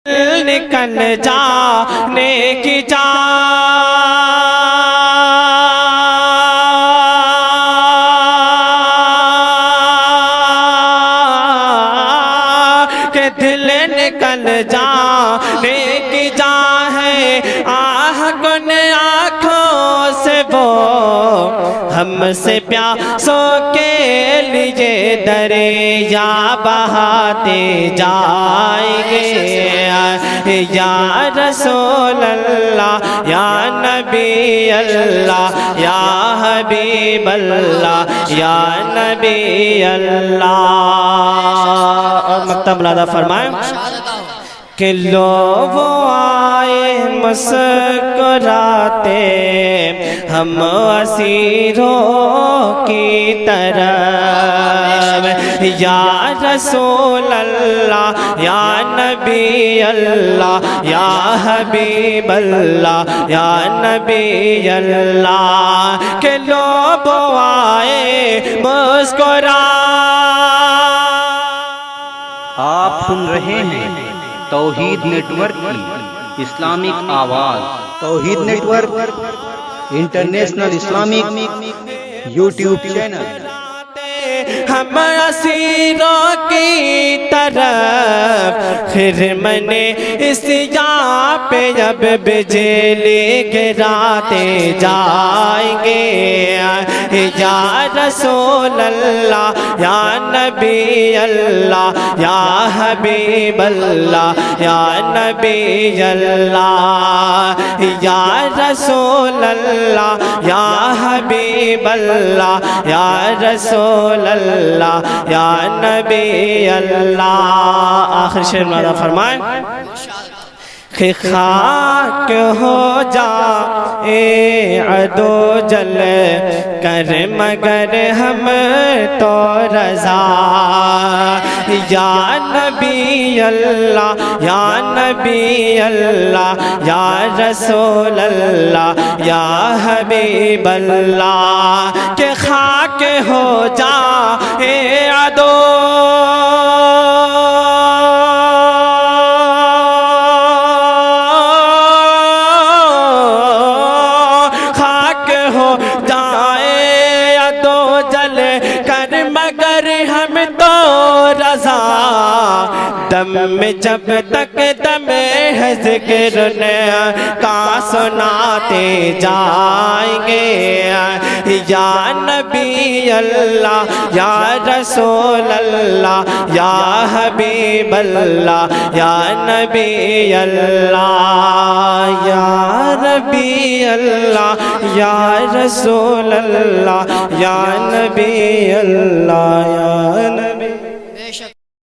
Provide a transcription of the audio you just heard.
نکل جانے کی کہ دل نکل جانے کی ہے آہ گن آنکھوں سے وہ ہم سے پیاسوں کے لیے دریا بہاتے جائیں گے یا رسول اللہ یا نبی اللہ یا حبیب اللہ یا نبی اللہ۔ اور مکتب ملادہ فرمائیں کہ لو وہ آئے مسکراتے ہم اسیروں کی طرف یا رسول اللہ یا نبی اللہ یا حبیب اللہ یا نبی اللہ کہ لو وہ آئے آپ سن رہے ہیں توحید نیٹ ورک کی اسلامک آواز۔ Tawheed network international Islamic YouTube channel. ہم اسیروں کی طرف خرمن اسیاں پہ اب بجلی گراتے جائیں گے یا رسول اللہ یا نبی اللہ یا حبیب اللہ یا نبی اللہ یا رسول اللہ یا حبیب اللہ یا رسول اللہ یا نبی اللہ۔ آخر شعر ماذا فرمائیں کہ خاک ہو جا اے عدو جل کر مگر ہم تو رضا یا نبی اللہ یا نبی اللہ یا رسول اللہ یا حبیب اللہ کہ خاک ہو جا اے عدو دم میں جب تک دم ہے ذکر کا سناتے جائیں گے یا نبی اللہ یا رسول اللہ یا حبیب اللہ یا نبی اللہ یا نبی اللہ یا رسول اللہ یا نبی اللہ یا